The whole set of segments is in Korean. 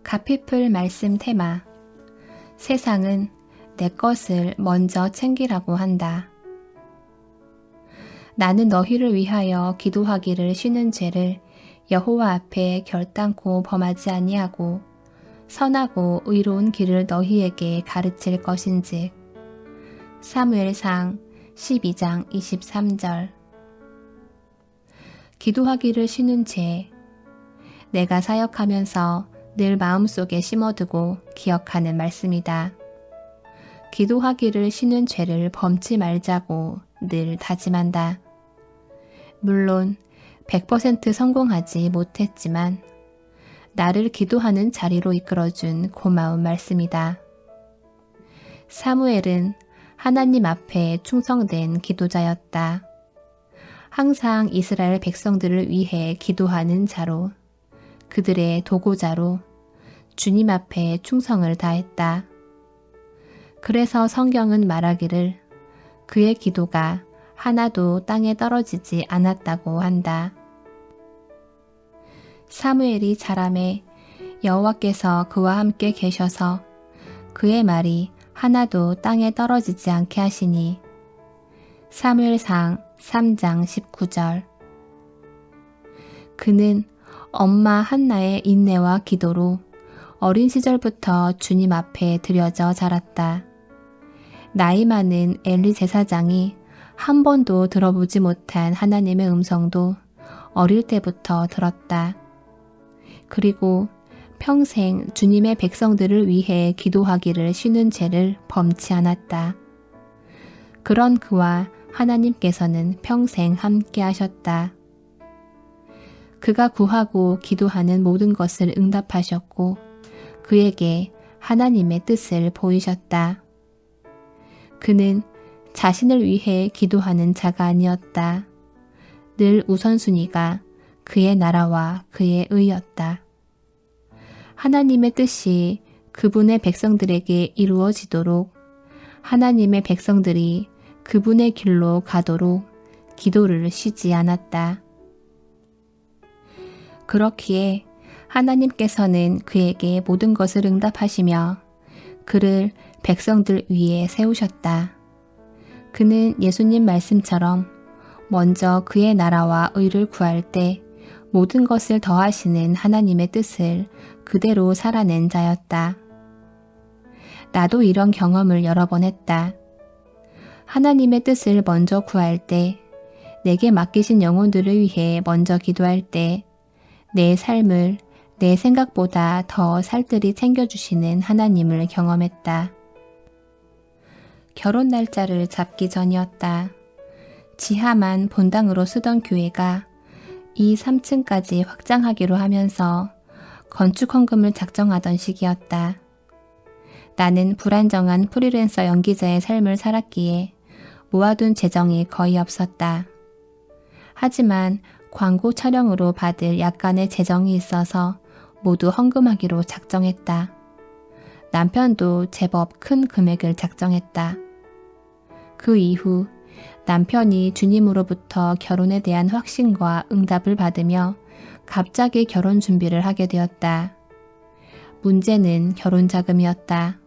가피풀 말씀 테마. 세상은 내 것을 먼저 챙기라고 한다. 나는 너희를 위하여 기도하기를 쉬는 죄를 여호와 앞에 결단코 범하지 아니하고 선하고 의로운 길을 너희에게 가르칠 것인즉. 사무엘상 12장 23절. 기도하기를 쉬는 죄. 내가 사역하면서 늘 마음속에 심어두고 기억하는 말씀이다. 기도하기를 쉬는 죄를 범치 말자고 늘 다짐한다. 물론 100% 성공하지 못했지만 나를 기도하는 자리로 이끌어준 고마운 말씀이다. 사무엘은 하나님 앞에 충성된 기도자였다. 항상 이스라엘 백성들을 위해 기도하는 자로, 그들의 도구자로 주님 앞에 충성을 다했다. 그래서 성경은 말하기를 그의 기도가 하나도 땅에 떨어지지 않았다고 한다. 사무엘이 자라매 여호와께서 그와 함께 계셔서 그의 말이 하나도 땅에 떨어지지 않게 하시니. 사무엘상 3장 19절. 그는 엄마 한나의 인내와 기도로 어린 시절부터 주님 앞에 드려져 자랐다. 나이 많은 엘리 제사장이 한 번도 들어보지 못한 하나님의 음성도 어릴 때부터 들었다. 그리고 평생 주님의 백성들을 위해 기도하기를 쉬는 죄를 범치 않았다. 그런 그와 하나님께서는 평생 함께 하셨다. 그가 구하고 기도하는 모든 것을 응답하셨고 그에게 하나님의 뜻을 보이셨다. 그는 자신을 위해 기도하는 자가 아니었다. 늘 우선순위가 그의 나라와 그의 의였다. 하나님의 뜻이 그분의 백성들에게 이루어지도록, 하나님의 백성들이 그분의 길로 가도록 기도를 쉬지 않았다. 그렇기에 하나님께서는 그에게 모든 것을 응답하시며 그를 백성들 위에 세우셨다. 그는 예수님 말씀처럼 먼저 그의 나라와 의를 구할 때 모든 것을 더하시는 하나님의 뜻을 그대로 살아낸 자였다. 나도 이런 경험을 여러 번 했다. 하나님의 뜻을 먼저 구할 때, 내게 맡기신 영혼들을 위해 먼저 기도할 때, 내 삶을 내 생각보다 더 살뜰히 챙겨주시는 하나님을 경험했다. 결혼 날짜를 잡기 전이었다. 지하만 본당으로 쓰던 교회가 2, 3층까지 확장하기로 하면서 건축 헌금을 작정하던 시기였다. 나는 불안정한 프리랜서 연기자의 삶을 살았기에 모아둔 재정이 거의 없었다. 하지만 광고 촬영으로 받을 약간의 재정이 있어서 모두 헌금하기로 작정했다. 남편도 제법 큰 금액을 작정했다. 그 이후 남편이 주님으로부터 결혼에 대한 확신과 응답을 받으며 갑자기 결혼 준비를 하게 되었다. 문제는 결혼 자금이었다.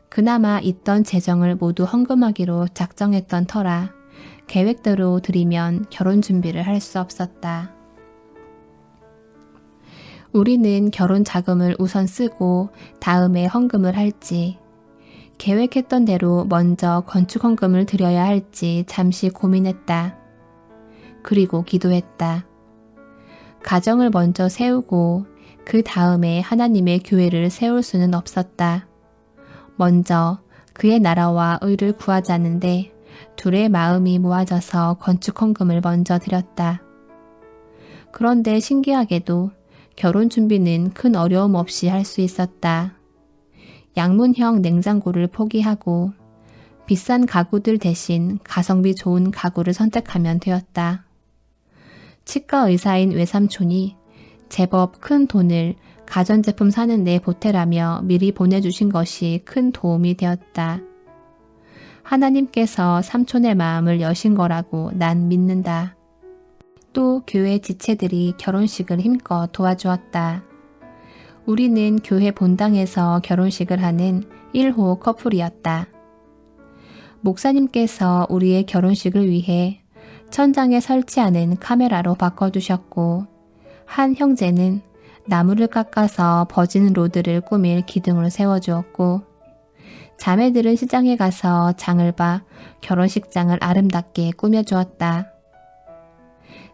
그나마 있던 재정을 모두 헌금하기로 작정했던 터라 계획대로 드리면 결혼 준비를 할 수 없었다. 우리는 결혼 자금을 우선 쓰고 다음에 헌금을 할지, 계획했던 대로 먼저 건축 헌금을 드려야 할지 잠시 고민했다. 그리고 기도했다. 가정을 먼저 세우고 그 다음에 하나님의 교회를 세울 수는 없었다. 먼저 그의 나라와 의를 구하자는데 둘의 마음이 모아져서 건축 헌금을 먼저 드렸다. 그런데 신기하게도 결혼 준비는 큰 어려움 없이 할 수 있었다. 양문형 냉장고를 포기하고 비싼 가구들 대신 가성비 좋은 가구를 선택하면 되었다. 치과 의사인 외삼촌이 제법 큰 돈을 가전제품 사는 데 보태라며 미리 보내주신 것이 큰 도움이 되었다. 하나님께서 삼촌의 마음을 여신 거라고 난 믿는다. 또 교회 지체들이 결혼식을 힘껏 도와주었다. 우리는 교회 본당에서 결혼식을 하는 1호 커플이었다. 목사님께서 우리의 결혼식을 위해 천장에 설치하는 카메라로 바꿔주셨고, 한 형제는 나무를 깎아서 버진 로드를 꾸밀 기둥을 세워주었고, 자매들은 시장에 가서 장을 봐 결혼식장을 아름답게 꾸며주었다.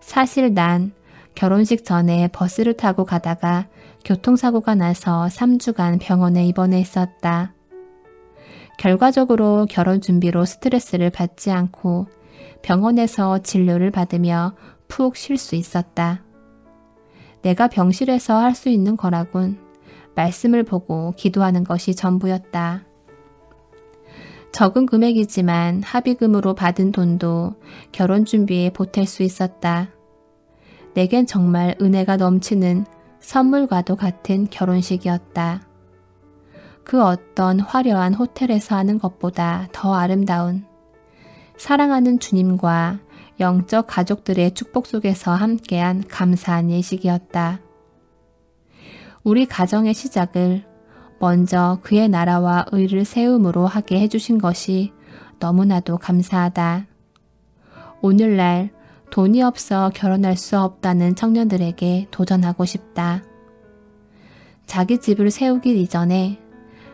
사실 난 결혼식 전에 버스를 타고 가다가 교통사고가 나서 3주간 병원에 입원해 있었다. 결과적으로 결혼 준비로 스트레스를 받지 않고 병원에서 진료를 받으며 푹 쉴 수 있었다. 내가 병실에서 할 수 있는 거라곤 말씀을 보고 기도하는 것이 전부였다. 적은 금액이지만 합의금으로 받은 돈도 결혼 준비에 보탤 수 있었다. 내겐 정말 은혜가 넘치는 선물과도 같은 결혼식이었다. 그 어떤 화려한 호텔에서 하는 것보다 더 아름다운, 사랑하는 주님과 영적 가족들의 축복 속에서 함께한 감사한 예식이었다. 우리 가정의 시작을 먼저 그의 나라와 의를 세움으로 하게 해주신 것이 너무나도 감사하다. 오늘날 돈이 없어 결혼할 수 없다는 청년들에게 도전하고 싶다. 자기 집을 세우기 이전에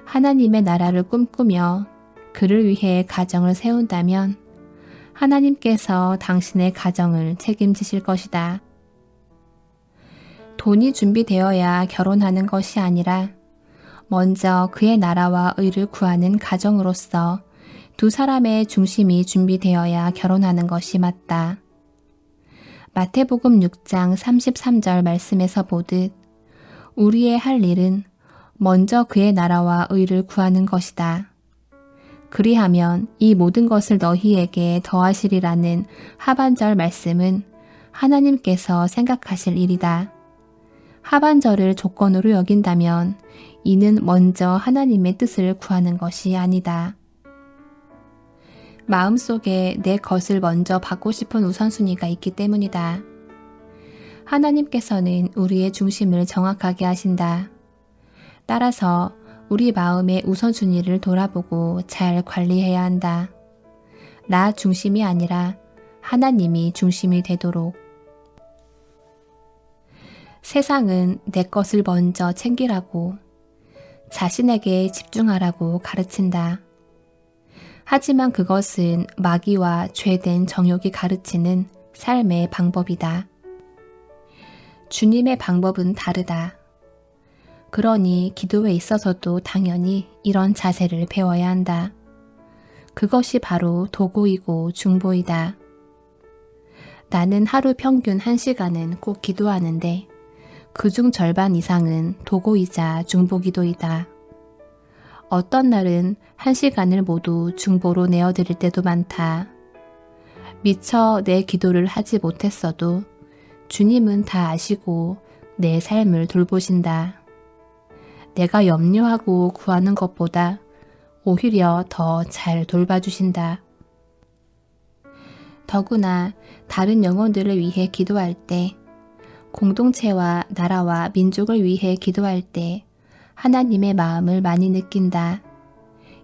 하나님의 나라를 꿈꾸며 그를 위해 가정을 세운다면 하나님께서 당신의 가정을 책임지실 것이다. 돈이 준비되어야 결혼하는 것이 아니라 먼저 그의 나라와 의를 구하는 가정으로서 두 사람의 중심이 준비되어야 결혼하는 것이 맞다. 마태복음 6장 33절 말씀에서 보듯 우리의 할 일은 먼저 그의 나라와 의를 구하는 것이다. 그리하면 이 모든 것을 너희에게 더하시리라는 하반절 말씀은 하나님께서 생각하실 일이다. 하반절을 조건으로 여긴다면 이는 먼저 하나님의 뜻을 구하는 것이 아니다. 마음속에 내 것을 먼저 받고 싶은 우선순위가 있기 때문이다. 하나님께서는 우리의 중심을 정확하게 하신다. 따라서 우리 마음의 우선순위를 돌아보고 잘 관리해야 한다. 나 중심이 아니라 하나님이 중심이 되도록. 세상은 내 것을 먼저 챙기라고, 자신에게 집중하라고 가르친다. 하지만 그것은 마귀와 죄된 정욕이 가르치는 삶의 방법이다. 주님의 방법은 다르다. 그러니 기도에 있어서도 당연히 이런 자세를 배워야 한다. 그것이 바로 도구이고 중보이다. 나는 하루 평균 1시간은 꼭 기도하는데 그중 절반 이상은 도구이자 중보기도이다. 어떤 날은 1시간을 모두 중보로 내어드릴 때도 많다. 미처 내 기도를 하지 못했어도 주님은 다 아시고 내 삶을 돌보신다. 내가 염려하고 구하는 것보다 오히려 더 잘 돌봐주신다. 더구나 다른 영혼들을 위해 기도할 때, 공동체와 나라와 민족을 위해 기도할 때 하나님의 마음을 많이 느낀다.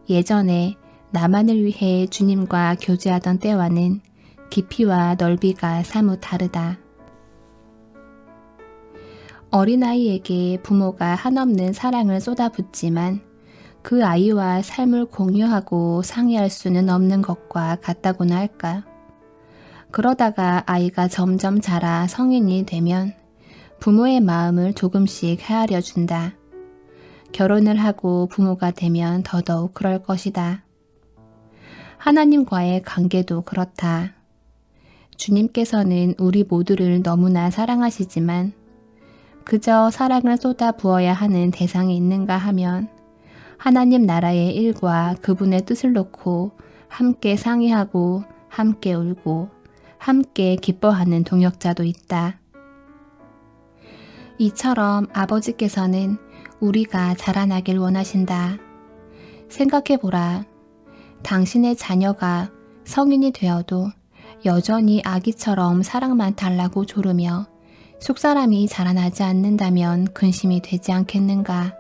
예전에 나만을 위해 주님과 교제하던 때와는 깊이와 넓이가 사뭇 다르다. 어린아이에게 부모가 한없는 사랑을 쏟아붓지만 그 아이와 삶을 공유하고 상의할 수는 없는 것과 같다고나 할까. 그러다가 아이가 점점 자라 성인이 되면 부모의 마음을 조금씩 헤아려 준다. 결혼을 하고 부모가 되면 더더욱 그럴 것이다. 하나님과의 관계도 그렇다. 주님께서는 우리 모두를 너무나 사랑하시지만 그저 사랑을 쏟아 부어야 하는 대상이 있는가 하면 하나님 나라의 일과 그분의 뜻을 놓고 함께 상의하고 함께 울고 함께 기뻐하는 동역자도 있다. 이처럼 아버지께서는 우리가 자라나길 원하신다. 생각해보라. 당신의 자녀가 성인이 되어도 여전히 아기처럼 사랑만 달라고 조르며 속사람이 자라나지 않는다면 근심이 되지 않겠는가?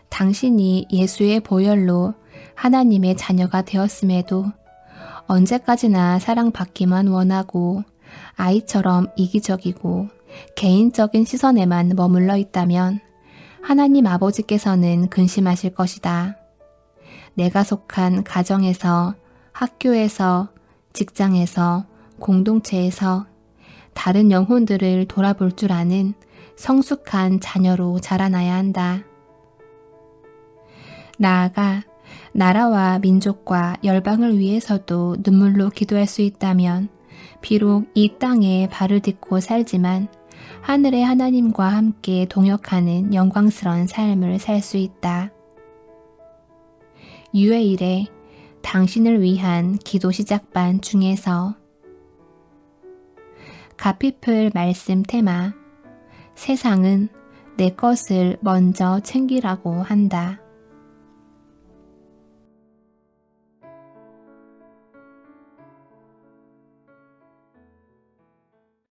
당신이 예수의 보혈로 하나님의 자녀가 되었음에도 언제까지나 사랑받기만 원하고 아이처럼 이기적이고 개인적인 시선에만 머물러 있다면 하나님 아버지께서는 근심하실 것이다. 내가 속한 가정에서, 학교에서, 직장에서, 공동체에서 다른 영혼들을 돌아볼 줄 아는 성숙한 자녀로 자라나야 한다. 나아가 나라와 민족과 열방을 위해서도 눈물로 기도할 수 있다면 비록 이 땅에 발을 딛고 살지만 하늘의 하나님과 함께 동역하는 영광스러운 삶을 살 수 있다. 유해일에 당신을 위한 기도 시작반 중에서 가피플 말씀 테마 세상은 내 것을 먼저 챙기라고 한다.